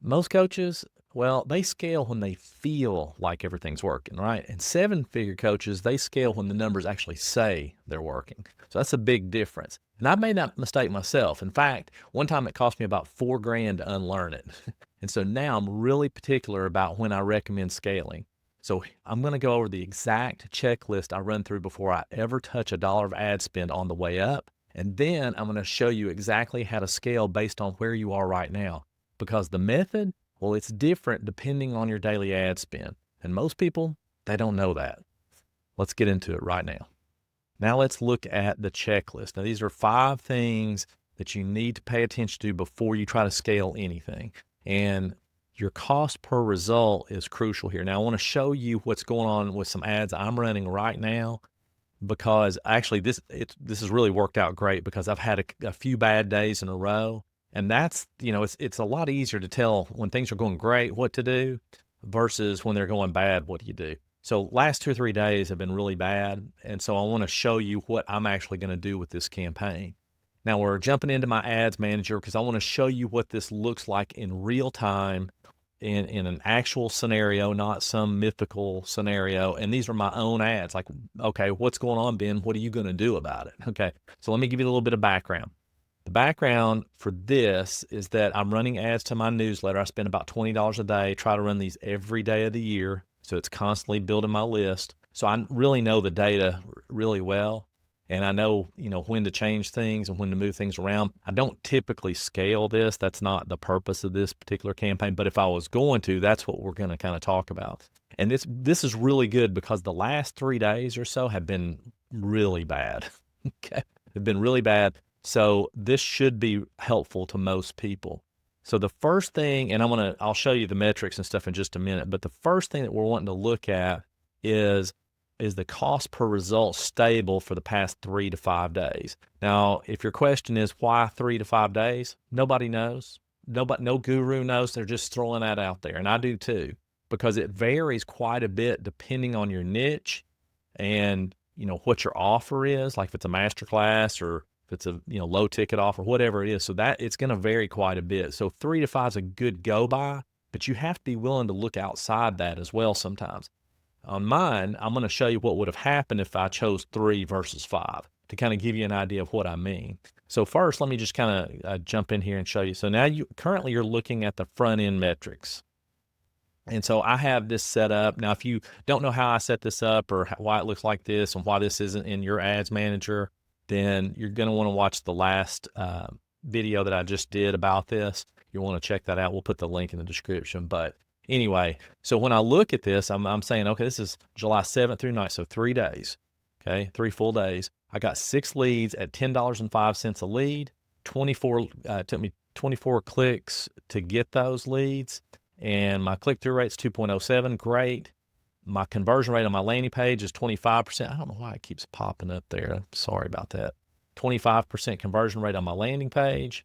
Most coaches, well, they scale when they feel like everything's working, right? And seven-figure coaches, they scale when the numbers actually say they're working. So that's a big difference. And I've made that mistake myself. In fact, one time it cost me about 4 grand to unlearn it. And so now I'm really particular about when I recommend scaling. So I'm going to go over the exact checklist I run through before I ever touch $1 of ad spend on the way up. And then I'm going to show you exactly how to scale based on where you are right now. Because the method, well, it's different depending on your daily ad spend. And most people, they don't know that. Let's get into it right now. Now let's look at the checklist. Now these are 5 things that you need to pay attention to before you try to scale anything. And your cost per result is crucial here. Now I want to show you what's going on with some ads I'm running right now, because actually this has really worked out great because I've had a few bad days in a row. And that's, it's a lot easier to tell when things are going great what to do versus when they're going bad, what do you do? So last 2 or 3 days have been really bad. And so I want to show you what I'm actually going to do with this campaign. Now we're jumping into my ads manager because I want to show you what this looks like in real time in an actual scenario, not some mythical scenario. And these are my own ads. Like, okay, what's going on, Ben? What are you going to do about it? Okay. So let me give you a little bit of background. The background for this is that I'm running ads to my newsletter. I spend about $20 a day, try to run these every day of the year. So it's constantly building my list. So I really know the data really well. And I know, when to change things and when to move things around. I don't typically scale this. That's not the purpose of this particular campaign. But if I was going to, that's what we're going to kind of talk about. And this is really good because the last 3 days or so have been really bad. Okay. They've been really bad. So this should be helpful to most people. So the first thing, and I'll show you the metrics and stuff in just a minute, but the first thing that we're wanting to look at is the cost per result stable for the past 3 to 5 days? Now, if your question is why 3 to 5 days, nobody knows. No guru knows. They're just throwing that out there. And I do too, because it varies quite a bit depending on your niche and, what your offer is, like if it's a masterclass or if it's a low ticket offer, whatever it is. So that it's going to vary quite a bit. So 3 to 5 is a good go by, but you have to be willing to look outside that as well sometimes. On mine, I'm going to show you what would have happened if I chose 3 versus 5 to kind of give you an idea of what I mean. So first, let me just kind of jump in here and show you. So now currently you're looking at the front end metrics. And so I have this set up. Now, if you don't know how I set this up or why it looks like this and why this isn't in your ads manager, then you're going to want to watch the last video that I just did about this. You'll want to check that out. We'll put the link in the description. But anyway, so when I look at this, I'm saying, okay, this is July 7th through 9th, so 3 days, okay, 3 full days. I got 6 leads at $10.05 a lead. Took me 24 clicks to get those leads. And my click-through rate's 2.07, great. My conversion rate on my landing page is 25%. I don't know why it keeps popping up there. Sorry about that. 25% conversion rate on my landing page.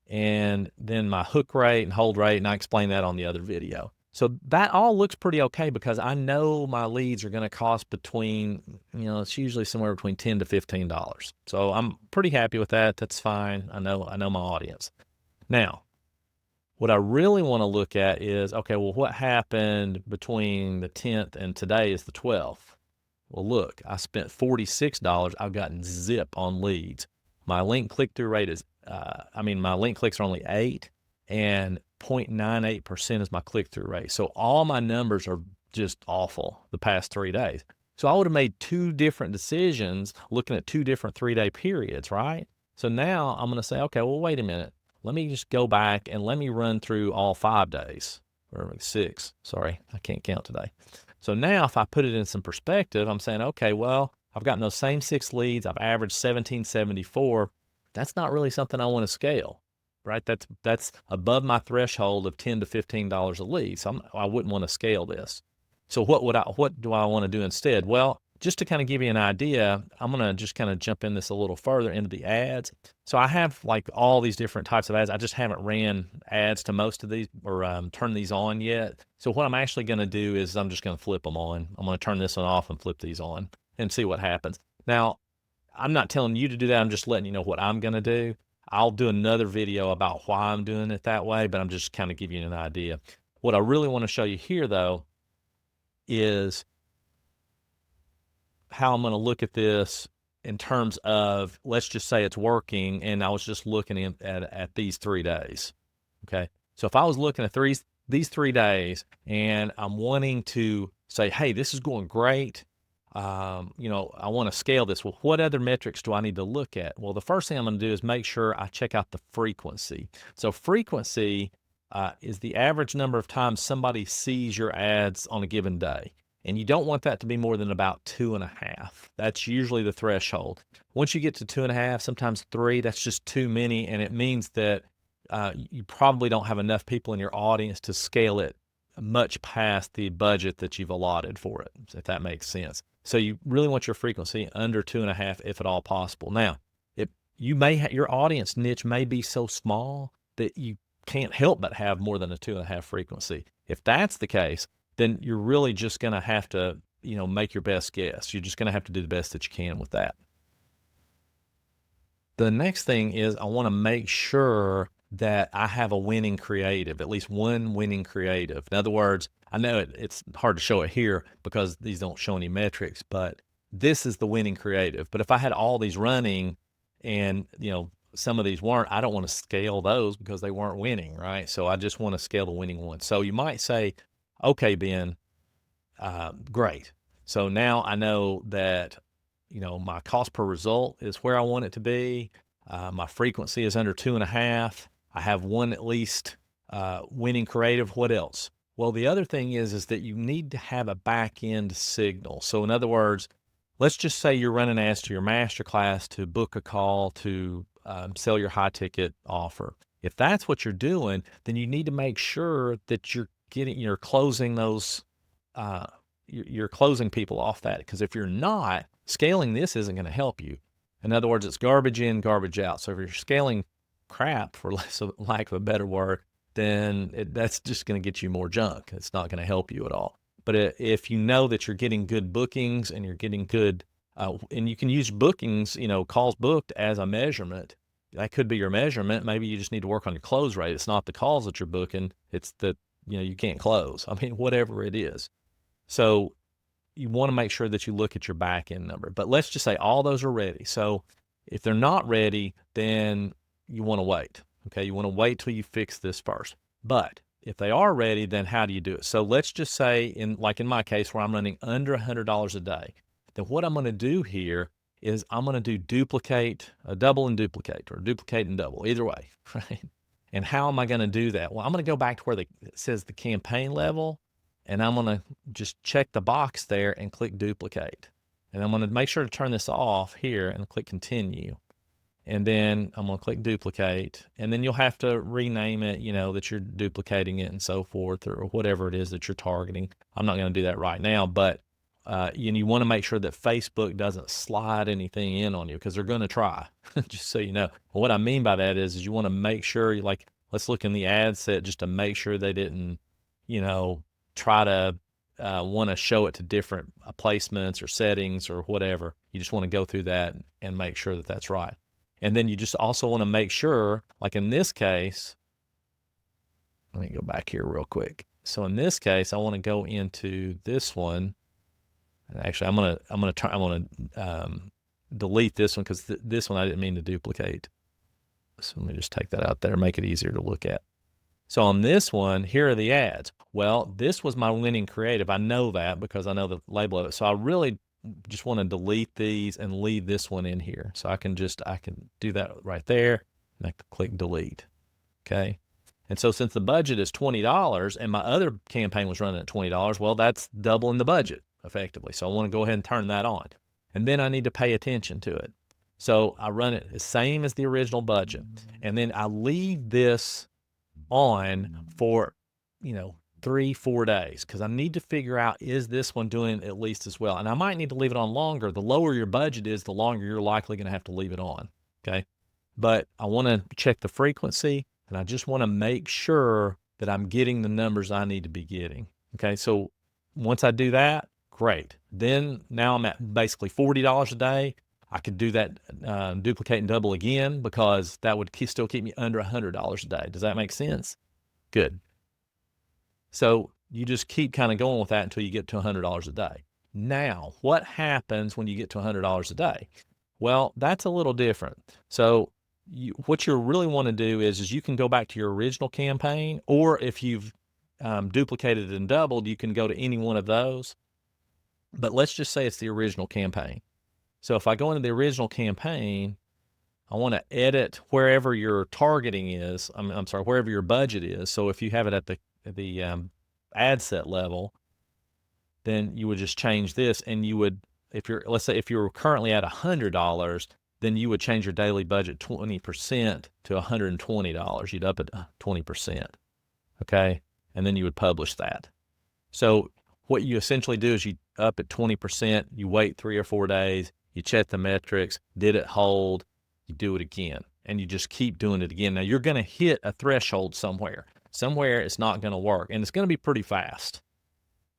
And then my hook rate and hold rate, and I explained that on the other video. So that all looks pretty okay because I know my leads are going to cost between, it's usually somewhere between $10 to $15. So I'm pretty happy with that. That's fine. I know my audience. Now, what I really want to look at is, okay, well, what happened between the 10th and today is the 12th? Well, look, I spent $46. I've gotten zip on leads. My link click-through rate is, my link clicks are only 8 and 0.98% is my click-through rate. So all my numbers are just awful the past 3 days. So I would have made 2 different decisions looking at 2 different 3-day periods, right? So now I'm going to say, okay, well, wait a minute. Let me just go back and let me run through all 5 days, or 6. Sorry, I can't count today. So now if I put it in some perspective, I'm saying, okay, well, I've gotten those same 6 leads. I've averaged 1774. That's not really something I want to scale, right? That's above my threshold of $10 to $15 a lead. So I wouldn't want to scale this. So what do I want to do instead? Well, just to kind of give you an idea, I'm going to just kind of jump in this a little further into the ads. So I have like all these different types of ads. I just haven't ran ads to most of these or turned these on yet. So what I'm actually going to do is I'm just going to flip them on. I'm going to turn this one off and flip these on and see what happens. Now, I'm not telling you to do that. I'm just letting you know what I'm going to do. I'll do another video about why I'm doing it that way, but I'm just kind of giving you an idea. What I really want to show you here, though, is how I'm going to look at this in terms of, let's just say it's working, and I was just looking at these 3 days. Okay. So if I was looking at these 3 days and I'm wanting to say, hey, this is going great. I want to scale this. Well, what other metrics do I need to look at? Well, the first thing I'm going to do is make sure I check out the frequency. So frequency is the average number of times somebody sees your ads on a given day. And you don't want that to be more than about 2.5. That's usually the threshold. Once you get to 2.5, sometimes 3, that's just too many. And it means that you probably don't have enough people in your audience to scale it much past the budget that you've allotted for it, if that makes sense. So you really want your frequency under 2.5, if at all possible. Now, if you your audience niche may be so small that you can't help but have more than a 2.5 frequency. If that's the case, then you're really just going to have to, make your best guess. You're just going to have to do the best that you can with that. The next thing is I want to make sure that I have a winning creative, at least one winning creative. In other words, I know it's hard to show it here because these don't show any metrics, but this is the winning creative. But if I had all these running and, some of these weren't, I don't want to scale those because they weren't winning, right? So I just want to scale the winning one. So you might say, okay, Ben, great. So now I know that, my cost per result is where I want it to be. My frequency is under 2.5. I have one at least winning creative. What else? Well, the other thing is that you need to have a back end signal. So in other words, let's just say you're running ads to your masterclass to book a call to sell your high ticket offer. If that's what you're doing, then you need to make sure that you're closing those, you're closing people off that. Because if you're not, scaling this isn't going to help you. In other words, it's garbage in, garbage out. So if you're scaling crap, for lack of a better word, then that's just going to get you more junk. It's not going to help you at all. But if you know that you're getting good bookings and you're getting good, and you can use bookings, calls booked as a measurement. That could be your measurement. Maybe you just need to work on your close rate. It's not the calls that you're booking. It's that, you can't close. I mean, whatever it is. So you want to make sure that you look at your back end number. But let's just say all those are ready. So if they're not ready, then you want to wait. Okay, you want to wait till you fix this first. But if they are ready, then how do you do it? So let's just say, in my case, where I'm running under $100 a day, then what I'm going to do here is I'm going to do double and duplicate, or duplicate and double, either way, right? And how am I going to do that? Well, I'm going to go back to where it says the campaign level, and I'm going to just check the box there and click duplicate. And I'm going to make sure to turn this off here and click continue. And then I'm going to click duplicate, and then you'll have to rename it, that you're duplicating it and so forth, or whatever it is that you're targeting. I'm not going to do that right now, but you want to make sure that Facebook doesn't slide anything in on you, because they're going to try, just so you know. What I mean by that is you want to make sure, let's look in the ad set just to make sure they didn't, try to want to show it to different placements or settings or whatever. You just want to go through that and make sure that that's right. And then you just also want to make sure, like in this case, let me go back here real quick. So in this case, I want to go into this one. And actually, I'm gonna delete this one, because this one I didn't mean to duplicate. So let me just take that out there, make it easier to look at. So on this one, here are the ads. Well, this was my winning creative. I know that because I know the label of it. So I really just want to delete these and leave this one in here. So I can do that right there, and I can click delete. Okay. And so since the budget is $20 and my other campaign was running at $20, well, that's doubling the budget effectively. So I want to go ahead and turn that on. And then I need to pay attention to it. So I run it the same as the original budget. And then I leave this on for, 3-4 days, because I need to figure out, is this one doing at least as well? And I might need to leave it on longer. The lower your budget is, the longer you're likely going to have to leave it on. Okay. But I want to check the frequency, and I just want to make sure that I'm getting the numbers I need to be getting. Okay. So once I do that, great. Then now I'm at basically $40 a day. I could do that, duplicate and double again because that would still keep me under $100 a day. Does that make sense? Good. So you just keep kind of going with that until you get to $100 a day. Now, what happens when you get to $100 a day? Well, that's a little different. So what you really want to do is you can go back to your original campaign, or if you've duplicated and doubled, you can go to any one of those. But let's just say it's the original campaign. So if I go into the original campaign, I want to edit wherever your targeting is. I'm sorry, wherever your budget is. So if you have it at the ad set level, then you would just change this, and you would, let's say if you were currently at $100, then you would change your daily budget 20% to $120. You'd up it 20%. Okay. And then you would publish that. So what you essentially do is you up at 20%, you wait 3 or 4 days, you check the metrics, did it hold, you do it again, and you just keep doing it again. Now you're going to hit a threshold somewhere. Somewhere it's not going to work, and it's going to be pretty fast.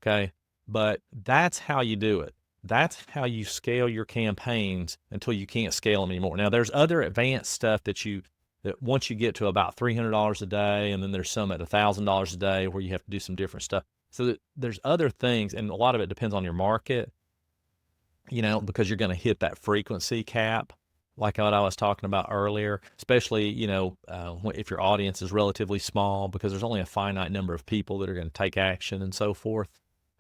Okay. But that's how you do it. That's how you scale your campaigns until you can't scale them anymore. Now there's other advanced stuff that once you get to about $300 a day, and then there's some at $1,000 a day where you have to do some different stuff. So there's other things, and a lot of it depends on your market, because you're going to hit that frequency cap, like what I was talking about earlier, especially, if your audience is relatively small, because there's only a finite number of people that are going to take action and so forth.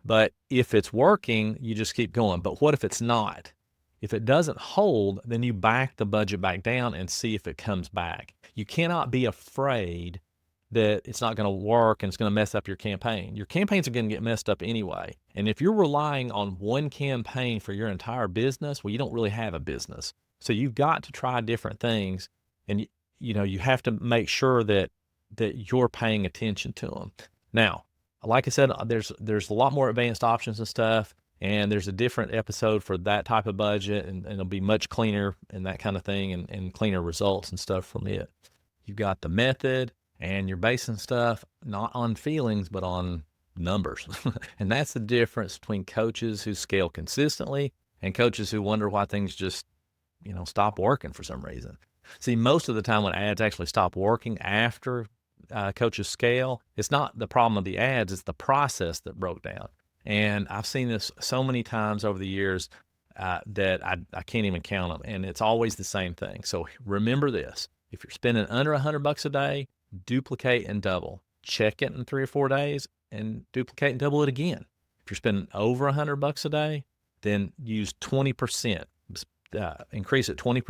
But if it's working, you just keep going. But what if it's not? If it doesn't hold, then you back the budget back down and see if it comes back. You cannot be afraid that it's not going to work and it's going to mess up your campaign. Your campaigns are going to get messed up anyway. And if you're relying on one campaign for your entire business, well, you don't really have a business. So you've got to try different things, and you have to make sure that you're paying attention to them. Now, like I said, there's a lot more advanced options and stuff, and there's a different episode for that type of budget, and it'll be much cleaner and that kind of thing, and cleaner results and stuff from it. You've got the method, and you're basing stuff not on feelings, but on numbers. And that's the difference between coaches who scale consistently and coaches who wonder why things just, stop working for some reason. See, most of the time when ads actually stop working after coaches scale, it's not the problem of the ads, it's the process that broke down. And I've seen this so many times over the years that I can't even count them. And it's always the same thing. So remember this: if you're spending under $100 a day, duplicate and double. Check it in 3 or 4 days and duplicate and double it again. If you're spending over $100 a day, then use 20%. Increase it 20.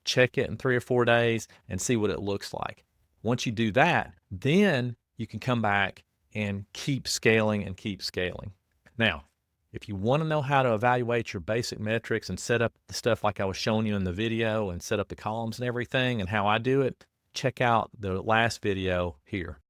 Check it in 3 or 4 days and see what it looks like. Once you do that, then you can come back and keep scaling and keep scaling. Now, if you want to know how to evaluate your basic metrics and set up the stuff like I was showing you in the video and set up the columns and everything and how I do it, check out the last video here.